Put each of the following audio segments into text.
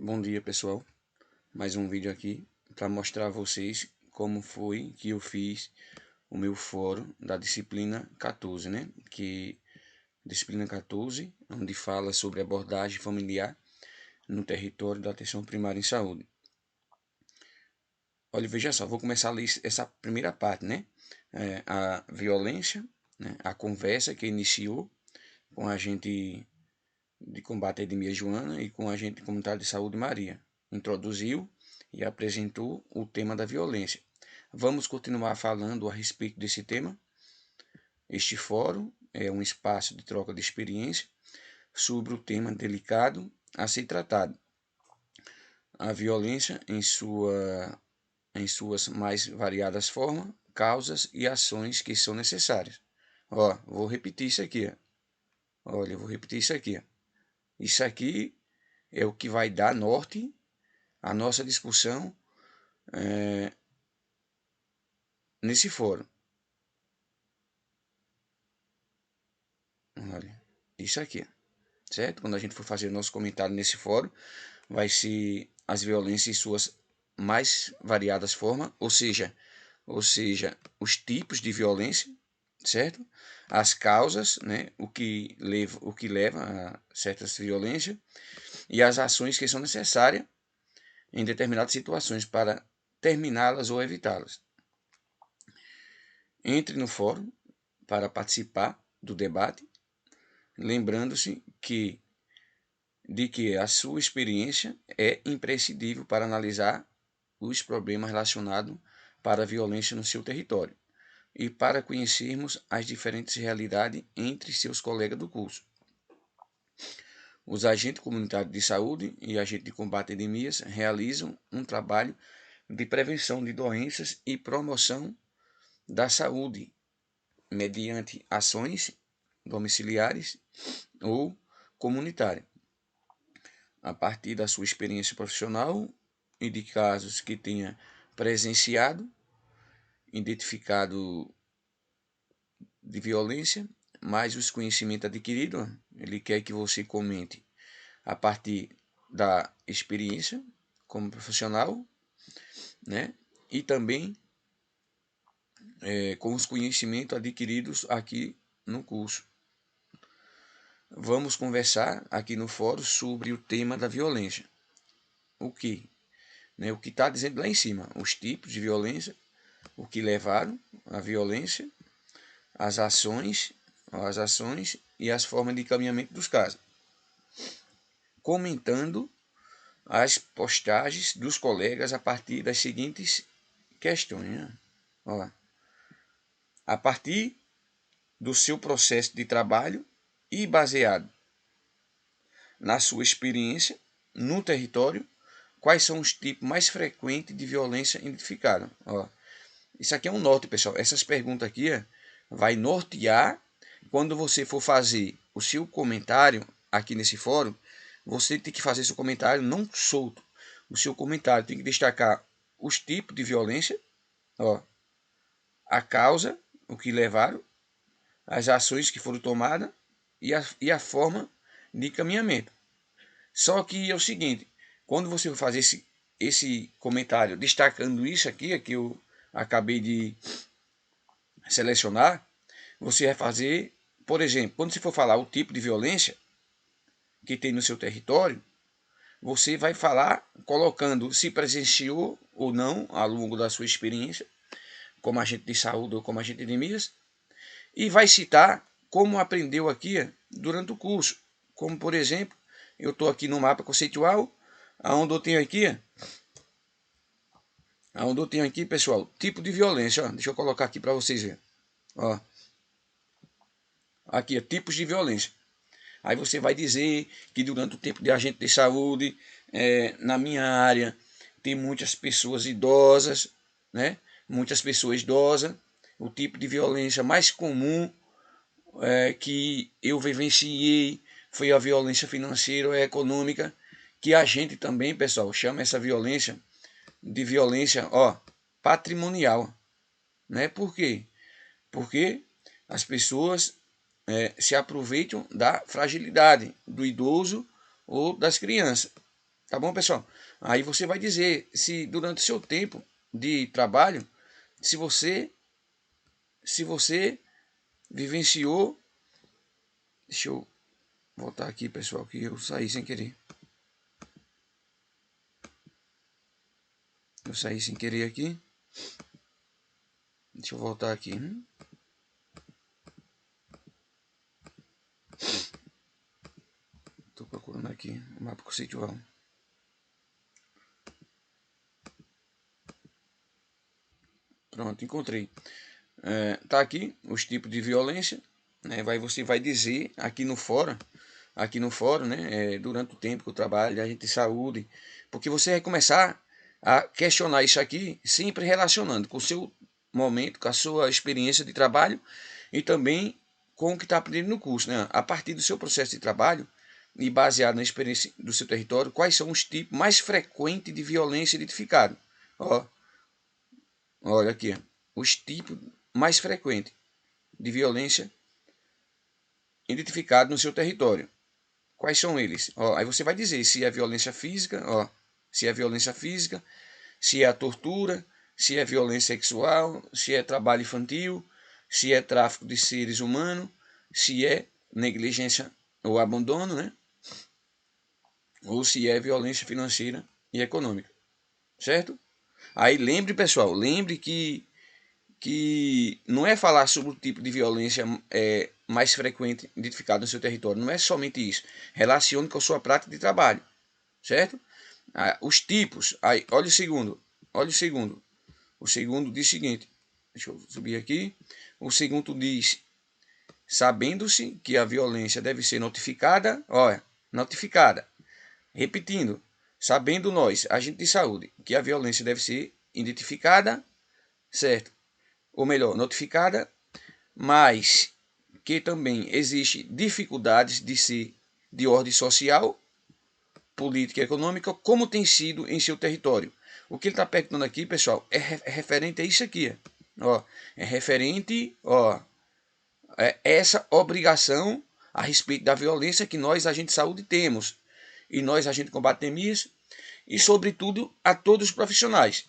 Bom dia, pessoal. Mais um vídeo aqui para mostrar a vocês como foi que eu fiz o meu fórum da disciplina 14, né? Que disciplina 14, onde fala sobre abordagem familiar no território da atenção primária em saúde. Olha, veja só, vou começar a ler essa primeira parte, né? A violência, né? A conversa que iniciou com a agente de combate à endemia Joana e com a agente comunitário de saúde Maria. Introduziu e apresentou o tema da violência. Vamos continuar falando a respeito desse tema. Este fórum é um espaço de troca de experiência sobre o tema delicado a ser tratado. A violência em suas mais variadas formas, causas e ações que são necessárias. Vou repetir isso aqui. Olha, vou repetir isso aqui. Isso aqui é o que vai dar norte à nossa discussão nesse fórum. Olha, isso aqui, certo? Quando a gente for fazer nosso comentário nesse fórum, vai ser as violências em suas mais variadas formas, ou seja, os tipos de violência, certo? As causas, né? O que leva a certas violências e as ações que são necessárias em determinadas situações para terminá-las ou evitá-las. Entre no fórum para participar do debate, lembrando-se de que a sua experiência é imprescindível para analisar os problemas relacionados para a violência no seu território e para conhecermos as diferentes realidades entre seus colegas do curso. Os agentes comunitários de saúde e agentes de combate a endemias realizam um trabalho de prevenção de doenças e promoção da saúde mediante ações domiciliares ou comunitárias. A partir da sua experiência profissional e de casos que tenha presenciado, identificado de violência, mais os conhecimentos adquiridos, ele quer que você comente a partir da experiência como profissional, né? E também com os conhecimentos adquiridos aqui no curso. Vamos conversar aqui no fórum sobre o tema da violência. O que? O que está dizendo lá em cima, os tipos de violência, o que levaram à violência, as ações e as formas de encaminhamento dos casos. Comentando as postagens dos colegas a partir das seguintes questões. Né? A partir do seu processo de trabalho e baseado na sua experiência no território, quais são os tipos mais frequentes de violência identificados? Isso aqui é um norte, pessoal. Essas perguntas aqui vai nortear quando você for fazer o seu comentário aqui nesse fórum. Você tem que fazer seu comentário não solto. O seu comentário tem que destacar os tipos de violência, a causa, o que levaram, as ações que foram tomadas e a forma de encaminhamento. Só que é o seguinte, quando você for fazer esse comentário destacando isso aqui, que eu acabei de selecionar, você vai fazer, por exemplo, quando você for falar o tipo de violência que tem no seu território, você vai falar colocando se presenciou ou não ao longo da sua experiência, como agente de saúde ou como agente de endemias, e vai citar como aprendeu aqui durante o curso. Como, por exemplo, eu estou aqui no mapa conceitual, onde eu tenho aqui, pessoal, tipo de violência. Deixa eu colocar aqui para vocês verem. Aqui, tipos de violência. Aí você vai dizer que durante o tempo de agente de saúde, na minha área, tem muitas pessoas idosas, né? Muitas pessoas idosas. O tipo de violência mais comum que eu vivenciei foi a violência financeira ou econômica, que a gente também, pessoal, chama essa violência de violência patrimonial. Né? Por quê? Porque as pessoas se aproveitam da fragilidade do idoso ou das crianças. Tá bom, pessoal? Aí você vai dizer se durante o seu tempo de trabalho, se você vivenciou. Deixa eu voltar aqui, pessoal, que eu saí sem querer. Eu saí sem querer aqui. Deixa eu voltar aqui. Estou procurando aqui o mapa conceitual. Pronto, encontrei. Tá aqui os tipos de violência. Né? Você vai dizer aqui no fórum, né? Durante o tempo que eu trabalho, a gente de saúde, porque você vai começar a questionar isso aqui, sempre relacionando com o seu momento, com a sua experiência de trabalho e também com o que está aprendendo no curso, né? A partir do seu processo de trabalho e baseado na experiência do seu território, quais são os tipos mais frequentes de violência identificados? Ó, olha aqui, os tipos mais frequentes de violência identificados no seu território. Quais são eles? Ó, aí você vai dizer se é violência física, ó, se é violência física, se é a tortura, se é violência sexual, se é trabalho infantil, se é tráfico de seres humanos, se é negligência ou abandono, né? Ou se é violência financeira e econômica, certo? Aí lembre, pessoal, lembre que não é falar sobre o tipo de violência mais frequente identificado no seu território, não é somente isso. Relacione com a sua prática de trabalho, certo? Os tipos, aí, olha o segundo, o segundo diz o seguinte, deixa eu subir aqui, o segundo diz, sabendo-se que a violência deve ser notificada, olha, notificada, repetindo, sabendo nós, agente de saúde, que a violência deve ser identificada, certo? Ou melhor, notificada, mas que também existe dificuldades de ordem social, política e econômica, como tem sido em seu território. O que ele está perguntando aqui, pessoal, é referente a isso aqui. Ó, é referente essa obrigação a respeito da violência que nós, agentes de saúde, temos. E nós, agentes de combate a endemias, e sobretudo a todos os profissionais.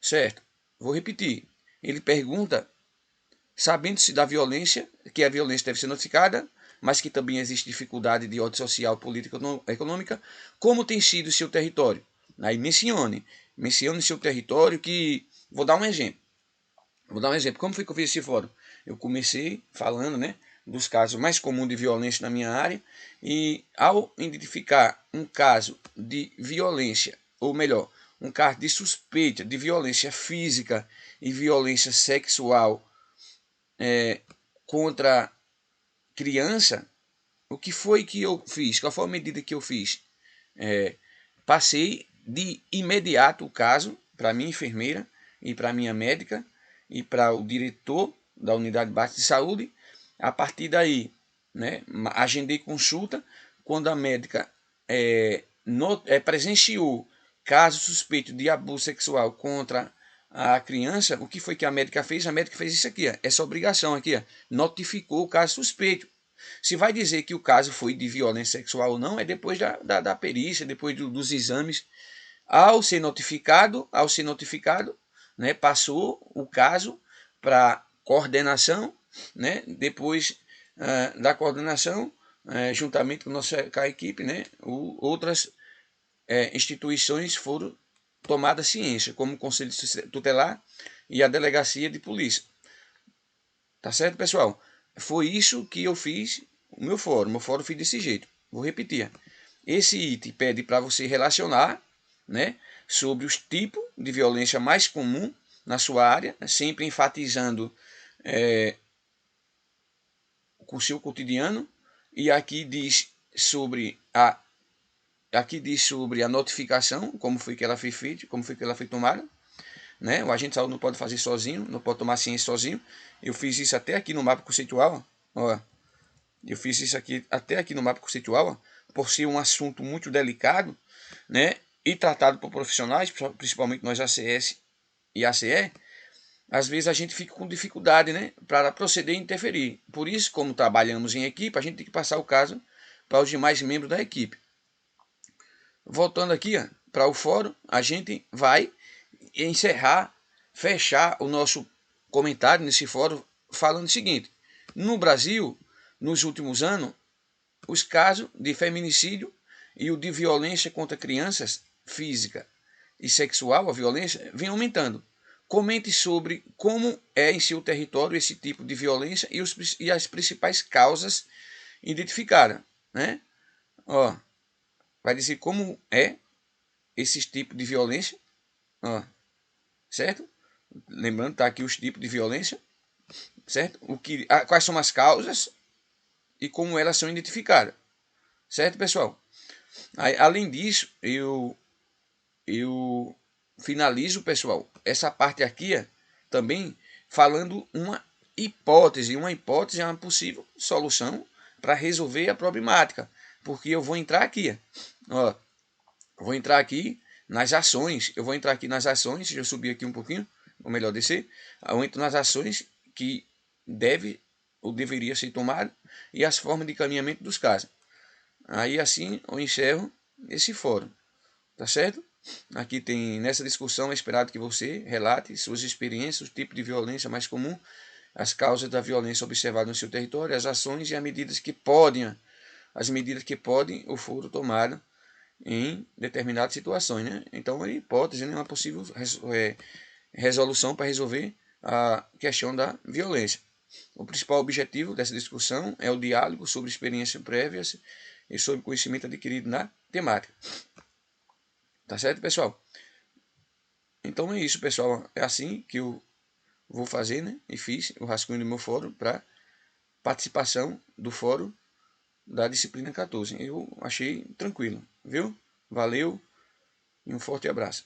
Certo? Vou repetir. Ele pergunta, sabendo-se da violência, que a violência deve ser notificada, mas que também existe dificuldade de ordem social, política e econômica, como tem sido o seu território? Aí mencione seu território que... Vou dar um exemplo. Como foi que eu fiz esse fórum? Eu comecei falando, né, dos casos mais comuns de violência na minha área e ao identificar um caso de violência, ou melhor, um caso de suspeita de violência física e violência sexual contra criança, o que foi que eu fiz? Qual foi a medida que eu fiz? Passei de imediato o caso para minha enfermeira e para minha médica e para o diretor da unidade básica de saúde. A partir daí, né, agendei consulta. Quando a médica presenciou caso suspeito de abuso sexual contra a criança, o que foi que a médica fez? A médica fez isso aqui, ó, essa obrigação aqui, ó, notificou o caso suspeito. Se vai dizer que o caso foi de violência sexual ou não, é depois da perícia, depois dos exames. Ao ser notificado, né, passou o caso para coordenação, né, depois da coordenação, juntamente com a equipe, né, outras instituições foram tomadas ciência, como o Conselho Tutelar e a Delegacia de Polícia. Tá certo, pessoal? Foi isso que eu fiz o meu fórum. Meu fórum fiz desse jeito. Vou repetir. Esse item pede para você relacionar, né, sobre os tipos de violência mais comum na sua área, sempre enfatizando com o seu cotidiano. E aqui diz sobre a notificação, como foi que ela foi feita, como foi que ela foi tomada. Né? O agente de saúde não pode fazer sozinho, não pode tomar ciência sozinho. Eu fiz isso até aqui no mapa conceitual, ó. Eu fiz isso aqui até aqui no mapa conceitual, ó, por ser um assunto muito delicado, né? E tratado por profissionais, principalmente nós ACS e ACE, às vezes a gente fica com dificuldade, né, para proceder e interferir. Por isso, como trabalhamos em equipe, a gente tem que passar o caso para os demais membros da equipe. voltando aqui para o fórum, a gente vai encerrar, fechar o nosso comentário nesse fórum falando o seguinte: no Brasil, nos últimos anos, os casos de feminicídio e o de violência contra crianças, física e sexual, a violência, vem aumentando. Comente sobre como é em seu território esse tipo de violência e as principais causas identificadas, né? Ó, vai dizer como é esse tipo de violência, ó, certo? Lembrando, tá aqui os tipos de violência, certo? Quais são as causas e como elas são identificadas, certo, pessoal? Aí, além disso, eu finalizo, pessoal, essa parte aqui também falando uma hipótese. Uma hipótese é uma possível solução para resolver a problemática, porque eu vou entrar aqui, ó, vou entrar aqui nas ações, deixa eu subir aqui um pouquinho, ou melhor, descer, eu entro nas ações que deve ou deveria ser tomado e as formas de caminhamento dos casos. Aí assim eu encerro esse fórum, tá certo? Aqui tem, nessa discussão é esperado que você relate suas experiências, o tipo de violência mais comum, as causas da violência observada no seu território, as ações e as medidas que podem ou foram tomadas em determinadas situações, né? Então, é hipótese, né? Uma possível resolução para resolver a questão da violência. O principal objetivo dessa discussão é o diálogo sobre experiências prévias e sobre conhecimento adquirido na temática. Tá certo, pessoal? Então é isso, pessoal. É assim que eu vou fazer, né? E fiz o rascunho do meu fórum para participação do fórum da disciplina 14. Eu achei tranquilo, viu? Valeu e um forte abraço.